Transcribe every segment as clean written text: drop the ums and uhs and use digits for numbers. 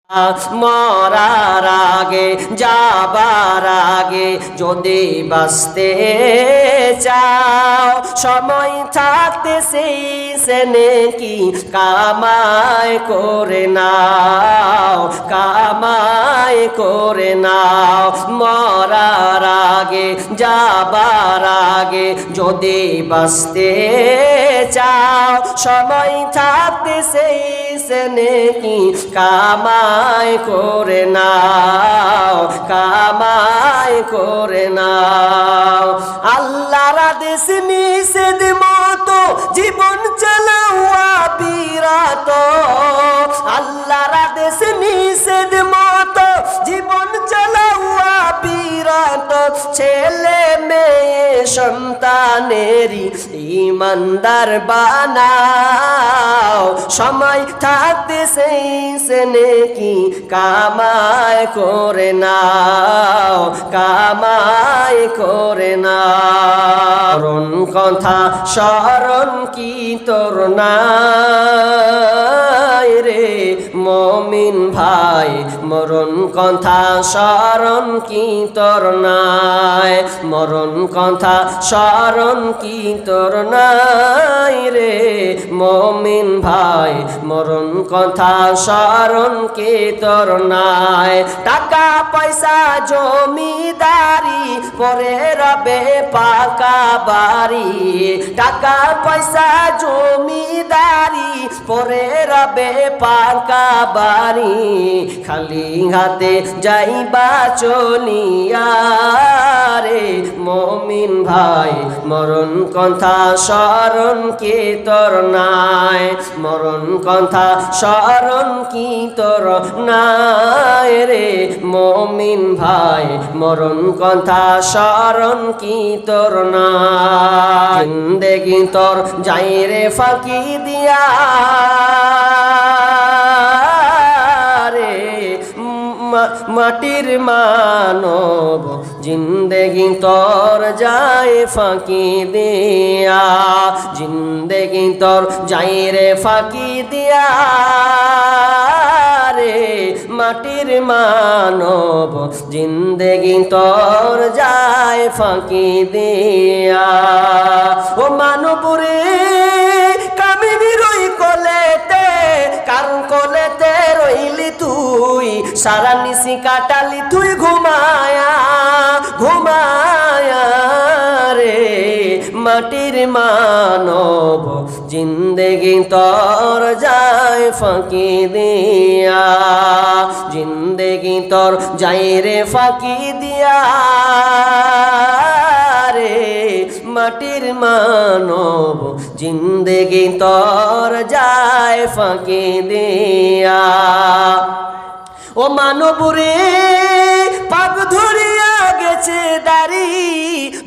মরার আগে যাবার আগে যদি বাঁচতে চাও সময় থাকতে সেই সেনে কি কামাই করে নাও কামাই করে নাও মরার আগে যাবার আগে যদি বাঁচতে চাও সময় থাকতে সেই সেনে কি কামাই করে নাও কামাই করে নাও আল্লাহর আদেশ নিষেধ মতো জীবন চালাওয়া বিরাত আল্লাহর আদেশ নিষেধ মতো জীবন চালাওয়া বিরাত ছেলে মেয়ে সন্তানেরই ইমানদার বানাও সময় থাকতে সেই সেনে কি কামাই করে নাও কামাই করে নাও মরণ কথা স্মরণ কি তোর নাই রে মমিন ভাই মরণ কথা স্মরণ কি তোর নাই মরণ কথা স্মরণ কি তোর নাই রে মমিন ভাই মরণ কথা স্মরণ কি তোর নাই টাকা পয়সা জমিদারি পরে রবে পাকা বাড়ি টাকা পয়সা জমিদারি পরে রবে পাকা বাড়ি খালি হাতে যাইবা চলিয়া রে মমিন ভাই মরণ কথা স্মরণ কি তোর নাই মরণ কথা স্মরণ কি তোর নাই রে মমিন ভাই মরণ কথা স্মরণ কি তোর নাই জিন্দেগি তোর যাই রে ফাঁকি দিয়া রে মাটির মানব জিন্দেগি তোর যায় ফাঁকি দিয়া জিন্দেগি তোর যাই রে ফাঁকি দিয়া রে মাটির মানব জিন্দেগি তোর যায় ফাঁকি দিয়া ও মানব রে কামিনী রই কলেতে কারণ কলেতে রইলি তুই সারা নিশি কাটালি তুই ঘুমায়া ঘুমায়া রে মাটির মানব জিন্দেগি তোর যায় ফাঁকি দিয়া জিন্দেগি তোর যাই রে ফাঁকি দিয়া রে মাটির মানব জিন্দেগি তোর যায় ফাঁকি দিয়া ও মানব রে পাগ ধরিয়া গেছে দাড়ি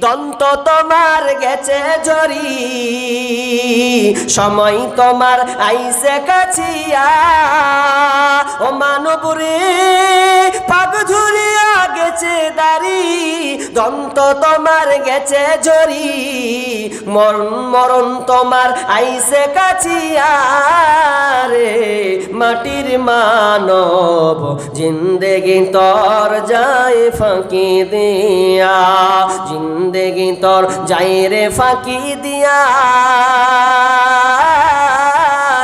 দন্ত তোমার গেছে ঝরি সময় তোমার আইসে কাছিয়া ও মানব রে পাগ ধরিয়া গেছে দাড়ি দন্ত তোমার গেছে ঝরি মরণ তোমার আইসে কাছিয়া রে মাটির মানব জিন্দেগি তোর যায় ফাঁকি দিয়া জিন্দেগি তোর যাই রে ফাঁকি দিয়া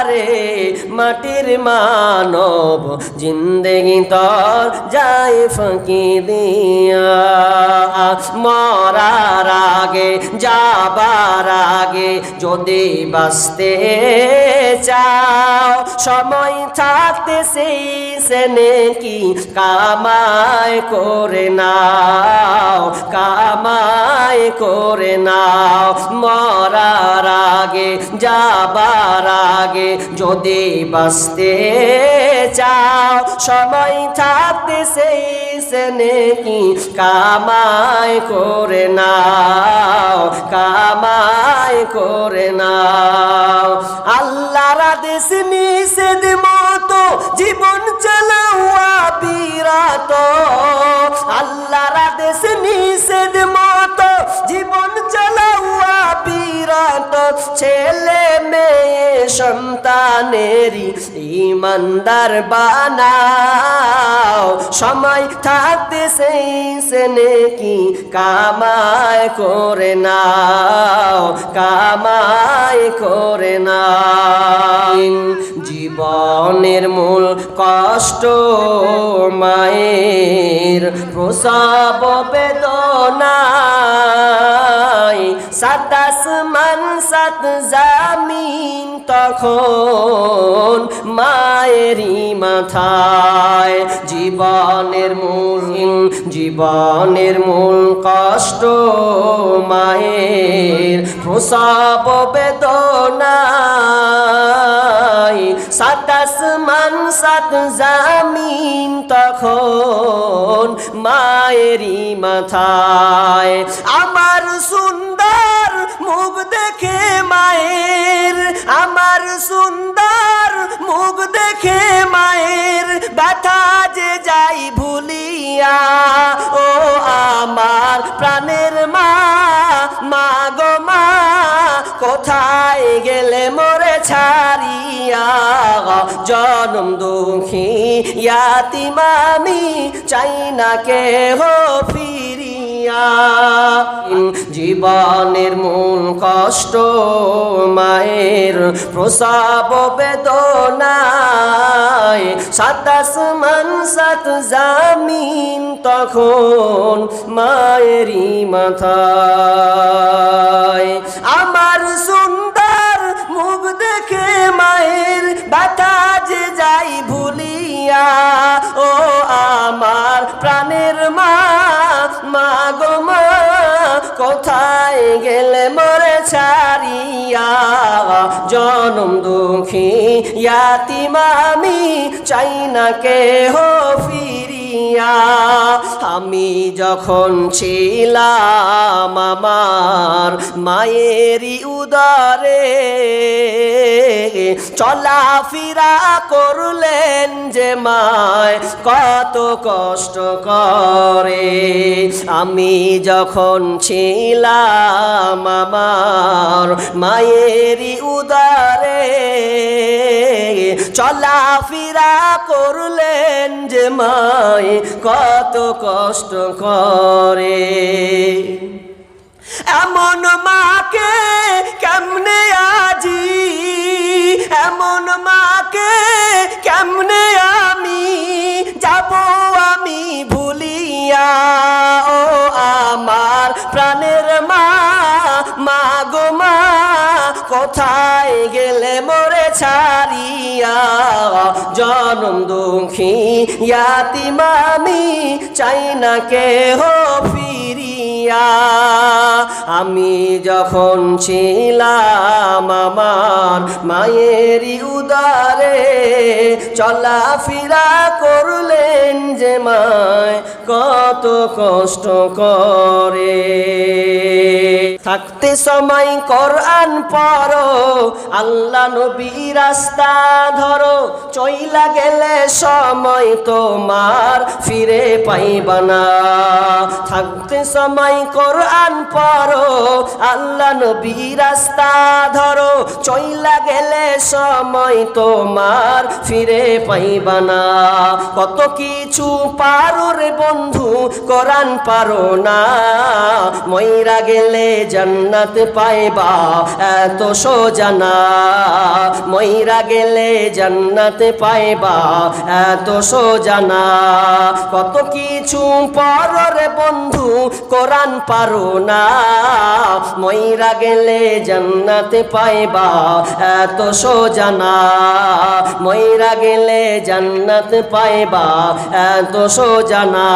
রে মাটির মানব জিন্দেগি তোর যায় ফাঁকি দিয়া মরার আগে যাবার আগে যদি বাঁচতে চাও সময় থাকতে সেই সেনে কি কামাই করে নাও কামাই করে নাও মরার আগে যাবার আগে যদি বাঁচতে চাও সময় থাকতে সেই সেনে কি কামাই করে নাও কামাই করে নাও আল্লাহর আদেশ নিষেধ মতো জীবন চালাওয়া বিরাত আল্লাহর আদেশ নিষেধ মতো জীবন চালাওয়া বিরাত ছেলে মেয়ে সন্তানেরই ইমানদার বানাও। সময় থাকতে সেই সে নেকি কামাই করে নাও, কামাই করে নাও। জীবনের মূল কষ্ট মায়ের প্রসব বেদনায়, সাত আসমান সাত জামিন তখন মায়েরই মাথায়। জীবনের মূল কষ্ট মায়ের প্রসব বেদনায়, সাত আসমান সাত জামিন তখন মায়েরই মাথায়। আমার সুন্দর মুখ দেখে মায়ের, আমার সুন্দর মুখ দেখে মায়ের ব্যথা যে যাই ভুলিয়া, ও আমার প্রাণের মা, মা গো মা কোথায় গেলে মোরে ছাড়িয়া, জনম দুঃখী ইয়াতিম আমি চাই না কেহ ফিরিয়া। জীবনের মূল কষ্ট মায়ের প্রসব বেদনায়, সাত আসমান সাত জামিন তখন মায়েরই মাথায়। আমার সুন্দর মুখ দেখে মায়ের ব্যথা যে যাই ভুলিয়া, ও আমার প্রাণের মা, মা গো মা কোথায় গেলে মোরে ছাড়িয়া, জনম দুঃখী ইয়াতিম আমি চাই না কেহ ফিরিয়া। আমি যখন ছিলাম আমার মায়েরই উদরে, চলাফেরা করলেন যে মায় কত কষ্ট করে। আমি যখন ছিলাম আমার মায়েরই উদরে, চলাফেরা করলেন যে মায় কত কষ্ট করে। এমন মাকে কেমনে আজি, এমন মাকে কেমনে আমি যাব আমি ভুলিয়া, ও আমার প্রাণের মা, মা গো মা কোথায় গেলে মোরে ছাড়িয়া, জনম দুঃখী ইয়াতিম আমি চাই না কেহ ফিরিয়া। আমি যখন ছিলাম আমার মায়েরই উদরে, চলাফেরা করলেন যে মায় কত কষ্ট করে। থাকতে সময় কোরআন পড়ো, আল্লাহ নবী রাস্তা ধরো, চইলা গেলে সময় তোমার ফিরে পাইবা না। থাকতে সময় কোরআন পড়ো, আল্লাহ নবী রাস্তা ধরো, চইলা গেলে সময় তোমার ফিরে পাইবা না। কত কিছু পারো রে বন্ধু, কোরআন পারো না, মইরা গেলে জান্নাত পাইবা এত সোজা না, মইরা গেলে জান্নাত পাইবা এত সোজা না। কত কিছু পারো রে বন্ধু, কোরআন পারো না, মইরা গেলে জান্নাত পাইবা এত সোজা না, মইরা গেলে জান্নাত পাইবা এত সোজা না।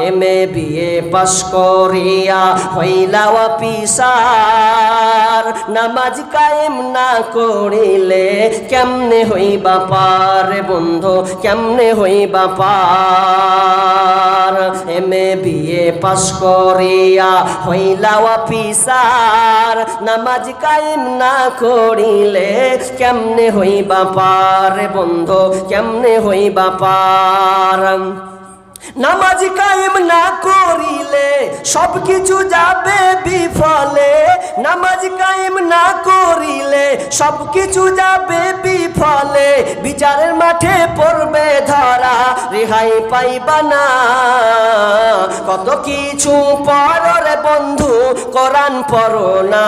এমএ বিএ পাস করিয়া হইলা অফিসার, নামাজ কায়েম না করিলে কেমনে হইবা পার বন্ধু, কেমনে হইবা পার। এমএ বিএ পাস করিয়া হইলা অফিসার, নামাজ কায়েম না করিলে কেমনে হইবা পার বন্ধু, কেমনে হইবা পার। নামাজ কায়েম না করিলে সব কিছু যাবে বিফলে, নামাজ কায়েম না করিলে সব কিছু যাবে বিফলে, বিচারের মাঠে পড়বে ধরা রেহাই পাইবা না। কত কিছু পড়ো রে বন্ধু, কোরআন পড়ো না,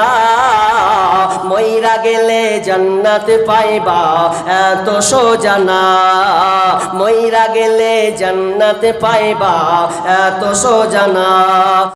মইরা গেলে জান্নাত পাইবা এত সোজা না, মইরা গেলে জান্নাত পাইবা এত সোজা না।